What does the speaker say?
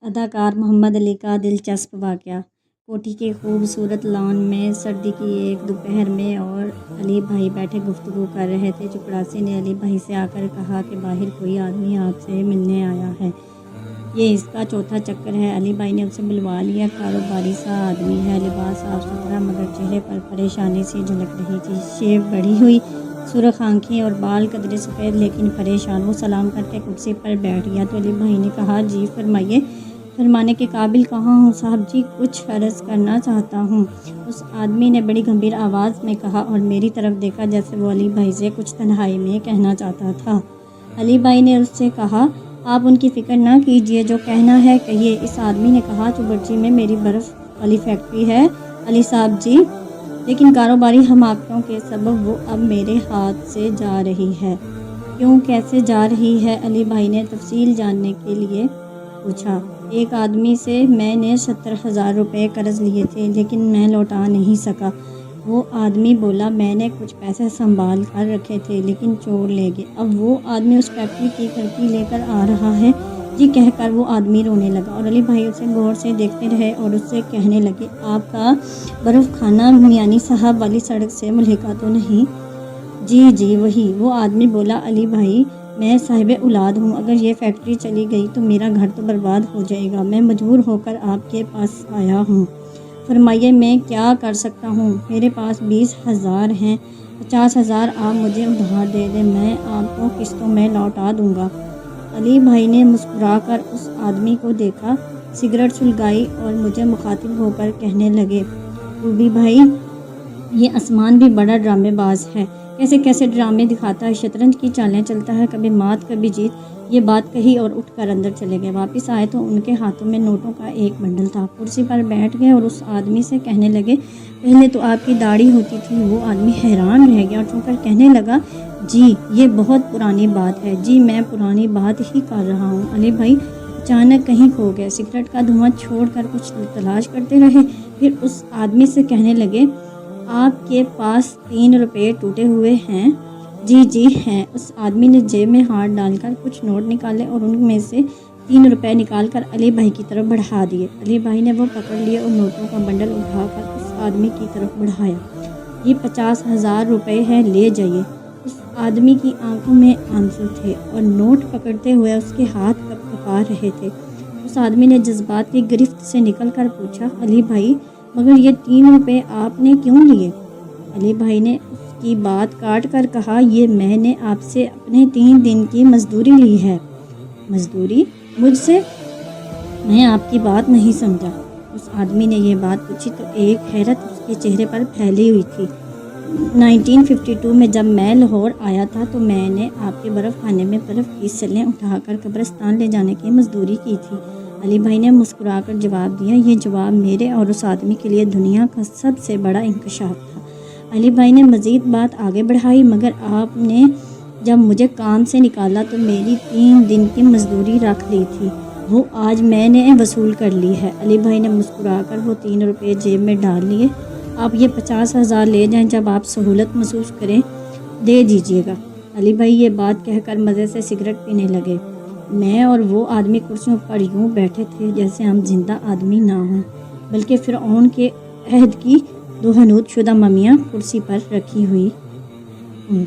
اداکار محمد علی کا دلچسپ واقعہ۔ کوٹھی کے خوبصورت لان میں سردی کی ایک دوپہر میں اور علی بھائی بیٹھے گفتگو کر رہے تھے۔ چپڑاسی نے علی بھائی سے آ کر کہا کہ باہر کوئی آدمی آپ سے ملنے آیا ہے، یہ اس کا چوتھا چکر ہے۔ علی بھائی نے اسے بلوا لیا۔ کاروباری سا آدمی ہے، لباس صاف ستھرا مگر چہرے پر پریشانی سی جھلک رہی تھی۔ شیو بڑھی ہوئی، سرخ آنکھیں اور بال قدرے سفید لیکن پریشان۔ وہ سلام کر کے کرسی پر بیٹھ گیا تو علی بھائی نے کہا، جی فرمائیے۔ فرمانے کے قابل کہاں ہوں صاحب جی، کچھ عرض کرنا چاہتا ہوں، اس آدمی نے بڑی گمبھیر آواز میں کہا اور میری طرف دیکھا جیسے وہ علی بھائی سے کچھ تنہائی میں کہنا چاہتا تھا۔ علی بھائی نے اس سے کہا، آپ ان کی فکر نہ کیجیے، جو کہنا ہے کہیے۔ اس آدمی نے کہا، چبرچی میں میری برف والی فیکٹری ہے علی صاحب جی، لیکن کاروباری حماقتوں کے سبب وہ اب میرے ہاتھ سے جا رہی ہے۔ کیوں، کیسے جا رہی ہے؟ علی بھائی نے تفصیل جاننے کے لیے پوچھا۔ ایک آدمی سے میں نے 70,000 روپے قرض لیے تھے لیکن میں لوٹا نہیں سکا۔ وہ آدمی بولا، میں نے کچھ پیسے سنبھال کر رکھے تھے لیکن چور لے گئے، اب وہ آدمی اس فیکٹری کی کھڑکی لے کر آ رہا ہے جی کہہ کر وہ آدمی رونے لگا اور علی بھائی اسے غور سے دیکھتے رہے اور اس سے کہنے لگے، آپ کا برف خانہ میانی صاحب والی سڑک سے ملحقہ تو نہیں؟ جی جی وہی۔ وہ آدمی بولا، علی بھائی میں صاحب اولاد ہوں، اگر یہ فیکٹری چلی گئی تو میرا گھر تو برباد ہو جائے گا، میں مجبور ہو کر آپ کے پاس آیا ہوں، فرمائیے میں کیا کر سکتا ہوں؟ میرے پاس 20,000 ہیں، 50,000 آپ مجھے ادھار دے دیں، میں آپ کو قسطوں میں لوٹا دوں گا۔ علی بھائی نے مسکرا کر اس آدمی کو دیکھا، سگریٹ سلگائی اور مجھے مخاطب ہو کر کہنے لگے، روبی بھائی یہ آسمان بھی بڑا ڈرامے باز ہے، کیسے کیسے ڈرامے دکھاتا ہے، شطرنج کی چالیں چلتا ہے، کبھی مات کبھی جیت۔ یہ بات کہی اور اٹھ کر اندر چلے گئے۔ واپس آئے تو ان کے ہاتھوں میں نوٹوں کا ایک بنڈل تھا۔ کرسی پر بیٹھ گئے اور اس آدمی سے کہنے لگے، پہلے تو آپ کی داڑھی ہوتی تھی۔ وہ آدمی حیران رہ گیا اور چھو کر کہنے لگا، جی یہ بہت پرانی بات ہے، جی میں پرانی بات ہی کر رہا ہوں۔ علی بھائی اچانک کہیں کھو گئے، سگریٹ کا دھواں چھوڑ کر کچھ تلاش کرتے رہے، پھر اس آدمی سے کہنے لگے، آپ کے پاس 3 روپے ٹوٹے ہوئے ہیں؟ جی جی ہیں۔ اس آدمی نے جیب میں ہاتھ ڈال کر کچھ نوٹ نکالے اور ان میں سے 3 روپے نکال کر علی بھائی کی طرف بڑھا دیے۔ علی بھائی نے وہ پکڑ لیے اور نوٹوں کا بنڈل اٹھا کر اس آدمی کی طرف بڑھایا۔ یہ 50,000 روپے ہے، لے جائیے۔ اس آدمی کی آنکھوں میں آنسو تھے اور نوٹ پکڑتے ہوئے اس کے ہاتھ کپکپا رہے تھے۔ اس آدمی نے جذبات کی گرفت سے نکل کر پوچھا، علی بھائی مگر یہ 3 روپے آپ نے کیوں لیے؟ علی بھائی نے اس کی بات کاٹ کر کہا، یہ میں نے آپ سے اپنے 3 دن کی مزدوری لی ہے۔ مزدوری؟ مجھ سے؟ میں آپ کی بات نہیں سمجھا۔ اس آدمی نے یہ بات پوچھی تو ایک حیرت اس کے چہرے پر پھیلی ہوئی تھی۔ 1952 میں جب میں لاہور آیا تھا تو میں نے آپ کے برف خانے میں برف کی سلیں اٹھا کر قبرستان لے جانے کی مزدوری کی تھی۔ علی بھائی نے مسکرا کر جواب دیا۔ یہ جواب میرے اور اس آدمی کے لیے دنیا کا سب سے بڑا انکشاف تھا۔ علی بھائی نے مزید بات آگے بڑھائی، مگر آپ نے جب مجھے کام سے نکالا تو میری 3 دن کی مزدوری رکھ لی تھی، وہ آج میں نے وصول کر لی ہے۔ علی بھائی نے مسکرا کر وہ 3 روپے جیب میں ڈال لیے۔ آپ یہ 50,000 لے جائیں، جب آپ سہولت محسوس کریں دے دیجیے گا۔ علی بھائی یہ بات کہہ کر مزے سے سگریٹ پینے لگے۔ میں اور وہ آدمی کرسیوں پر یوں بیٹھے تھے جیسے ہم زندہ آدمی نہ ہوں بلکہ فرعون کے عہد کی 2 حنوط شدہ ممیاں کرسی پر رکھی ہوئی ہوں۔